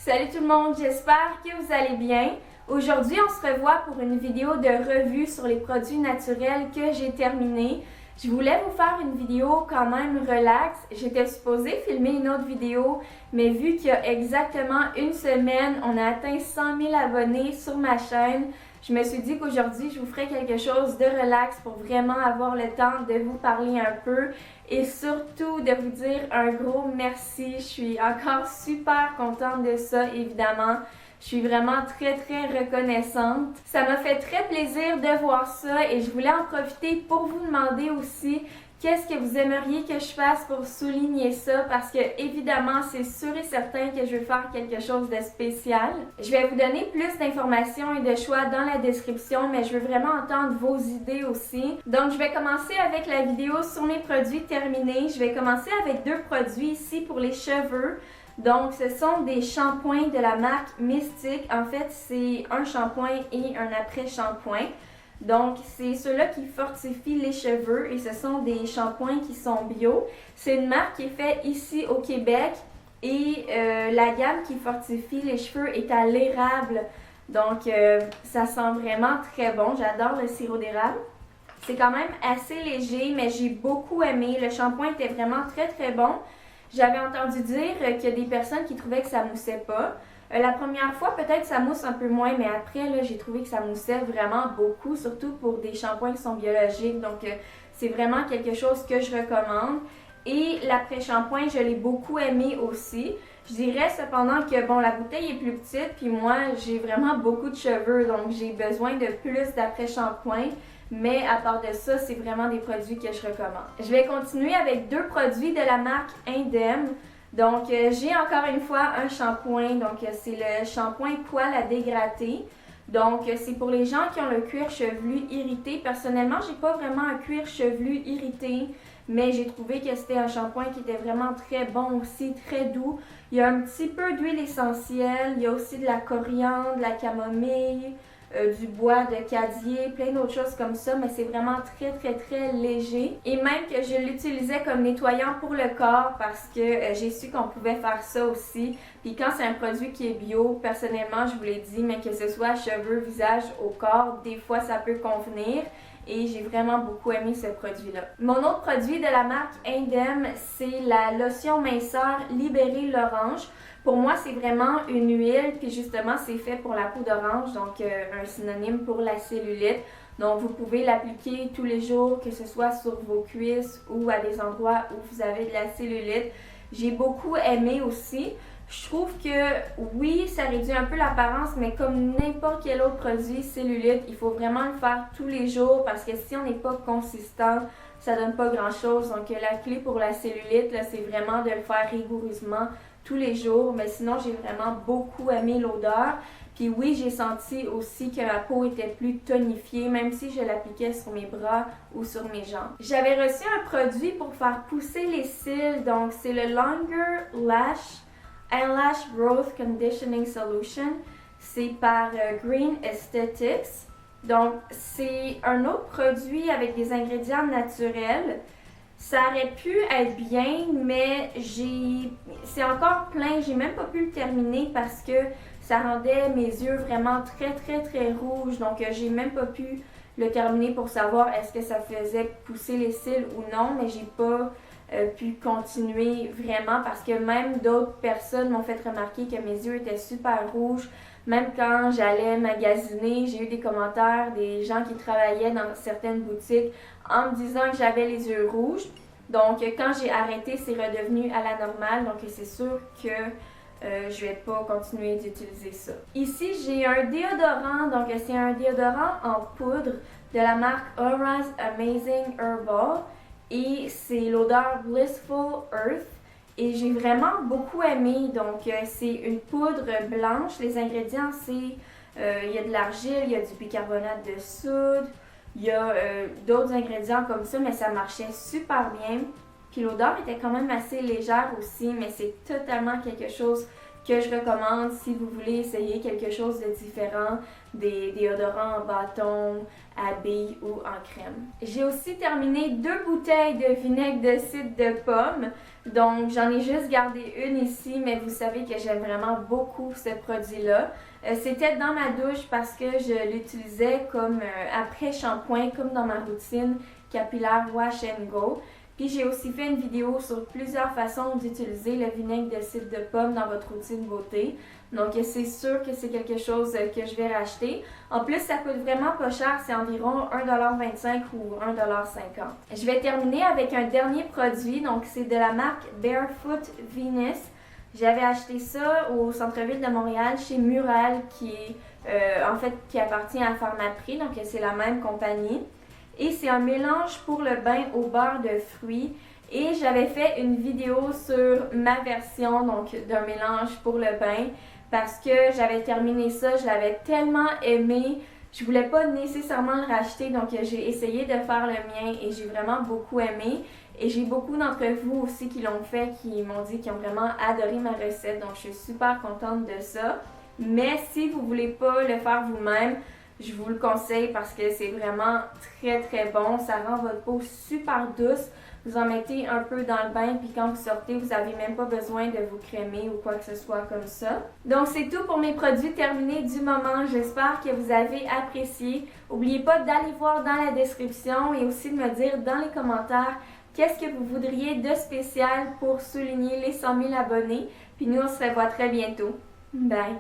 Salut tout le monde, j'espère que vous allez bien. Aujourd'hui, on se revoit pour une vidéo de revue sur les produits naturels que j'ai terminés. Je voulais vous faire une vidéo quand même relax. J'étais supposée filmer une autre vidéo, mais vu qu'il y a exactement une semaine, on a atteint 100 000 abonnés sur ma chaîne, je me suis dit qu'aujourd'hui, je vous ferais quelque chose de relax pour vraiment avoir le temps de vous parler un peu et surtout de vous dire un gros merci. Je suis encore super contente de ça, évidemment. Je suis vraiment très reconnaissante. Ça m'a fait très plaisir de voir ça et je voulais en profiter pour vous demander aussi qu'est-ce que vous aimeriez que je fasse pour souligner ça parce que évidemment c'est sûr et certain que je vais faire quelque chose de spécial. Je vais vous donner plus d'informations et de choix dans la description, mais je veux vraiment entendre vos idées aussi. Donc je vais commencer avec la vidéo sur mes produits terminés. Je vais commencer avec deux produits ici pour les cheveux. Donc, ce sont des shampoings de la marque Mystique. En fait, c'est un shampoing et un après-shampoing. Donc, c'est ceux-là qui fortifient les cheveux et ce sont des shampoings qui sont bio. C'est une marque qui est faite ici au Québec et la gamme qui fortifie les cheveux est à l'érable. Donc, ça sent vraiment très bon. J'adore le sirop d'érable. C'est quand même assez léger, mais j'ai beaucoup aimé. Le shampoing était vraiment très bon. J'avais entendu dire qu'il y a des personnes qui trouvaient que ça moussait pas. La première fois, peut-être ça mousse un peu moins, mais après, là, j'ai trouvé que ça moussait vraiment beaucoup, surtout pour des shampoings qui sont biologiques. Donc, c'est vraiment quelque chose que je recommande. Et l'après-shampoing, je l'ai beaucoup aimé aussi. Je dirais cependant que, bon, la bouteille est plus petite, puis moi, j'ai vraiment beaucoup de cheveux, donc j'ai besoin de plus d'après-shampoing. Mais à part de ça, c'est vraiment des produits que je recommande. Je vais continuer avec deux produits de la marque Indem. Donc, j'ai encore une fois un shampoing. Donc, c'est le shampoing poil à dégratter. Donc, c'est pour les gens qui ont le cuir chevelu irrité. Personnellement, j'ai pas vraiment un cuir chevelu irrité, mais j'ai trouvé que c'était un shampoing qui était vraiment très bon aussi, très doux. Il y a un petit peu d'huile essentielle, il y a aussi de la coriandre, de la camomille, du bois de cadier, plein d'autres choses comme ça, mais c'est vraiment très léger. Et même que je l'utilisais comme nettoyant pour le corps parce que j'ai su qu'on pouvait faire ça aussi. Puis quand c'est un produit qui est bio, personnellement, je vous l'ai dit, mais que ce soit cheveux, visage, au corps, des fois ça peut convenir. Et j'ai vraiment beaucoup aimé ce produit-là. Mon autre produit de la marque Indem, c'est la lotion minceur Libérer l'orange. Pour moi, c'est vraiment une huile, puis justement, c'est fait pour la peau d'orange, donc un synonyme pour la cellulite. Donc, vous pouvez l'appliquer tous les jours, que ce soit sur vos cuisses ou à des endroits où vous avez de la cellulite. J'ai beaucoup aimé aussi. Je trouve que oui, ça réduit un peu l'apparence, mais comme n'importe quel autre produit cellulite, il faut vraiment le faire tous les jours parce que si on n'est pas consistant, ça donne pas grand-chose. Donc, la clé pour la cellulite, là, c'est vraiment de le faire rigoureusement tous les jours, mais sinon j'ai vraiment beaucoup aimé l'odeur. Puis oui, j'ai senti aussi que ma peau était plus tonifiée, même si je l'appliquais sur mes bras ou sur mes jambes. J'avais reçu un produit pour faire pousser les cils, donc c'est le Longer Lash Eyelash Growth Conditioning Solution. C'est par Green Aesthetics. Donc c'est un autre produit avec des ingrédients naturels. Ça aurait pu être bien, mais c'est encore plein. J'ai même pas pu le terminer parce que ça rendait mes yeux vraiment très rouges. Donc, j'ai même pas pu le terminer pour savoir est-ce que ça faisait pousser les cils ou non, mais j'ai pas pu continuer vraiment parce que même d'autres personnes m'ont fait remarquer que mes yeux étaient super rouges. Même quand j'allais magasiner, j'ai eu des commentaires des gens qui travaillaient dans certaines boutiques en me disant que j'avais les yeux rouges. Donc, quand j'ai arrêté, c'est redevenu à la normale. Donc, c'est sûr que je vais pas continuer d'utiliser ça. Ici, j'ai un déodorant. Donc, c'est un déodorant en poudre de la marque Aura's Amazing Herbal. Et c'est l'odeur Blissful Earth. Et j'ai vraiment beaucoup aimé. Donc, c'est une poudre blanche. Les ingrédients, c'est il y a de l'argile, il y a du bicarbonate de soude, il y a d'autres ingrédients comme ça, mais ça marchait super bien. Puis l'odeur était quand même assez légère aussi, mais c'est totalement quelque chose que je recommande si vous voulez essayer quelque chose de différent, des déodorants en bâton, à billes ou en crème. J'ai aussi terminé 2 bouteilles de vinaigre de cidre de pomme, donc j'en ai juste gardé une ici, mais vous savez que j'aime vraiment beaucoup ce produit-là. C'était dans ma douche parce que je l'utilisais comme après-shampoing, comme dans ma routine capillaire Wash and Go. Puis j'ai aussi fait une vidéo sur plusieurs façons d'utiliser le vinaigre de cidre de pomme dans votre routine beauté. Donc c'est sûr que c'est quelque chose que je vais racheter. En plus, ça coûte vraiment pas cher, c'est environ 1,25$ ou 1,50$. Je vais terminer avec un dernier produit, donc c'est de la marque Barefoot Venus. J'avais acheté ça au centre-ville de Montréal chez Mural qui appartient à Pharmaprix, donc c'est la même compagnie. Et c'est un mélange pour le bain au beurre de fruits. Et j'avais fait une vidéo sur ma version donc d'un mélange pour le bain parce que j'avais terminé ça, je l'avais tellement aimé. Je voulais pas nécessairement le racheter, donc j'ai essayé de faire le mien et j'ai vraiment beaucoup aimé. Et j'ai beaucoup d'entre vous aussi qui l'ont fait, qui m'ont dit qu'ils ont vraiment adoré ma recette, donc je suis super contente de ça. Mais si vous voulez pas le faire vous-même, je vous le conseille parce que c'est vraiment très bon. Ça rend votre peau super douce. Vous en mettez un peu dans le bain puis quand vous sortez, vous n'avez même pas besoin de vous crémer ou quoi que ce soit comme ça. Donc c'est tout pour mes produits terminés du moment. J'espère que vous avez apprécié. N'oubliez pas d'aller voir dans la description et aussi de me dire dans les commentaires qu'est-ce que vous voudriez de spécial pour souligner les 100 000 abonnés. Puis nous, on se revoit très bientôt. Bye!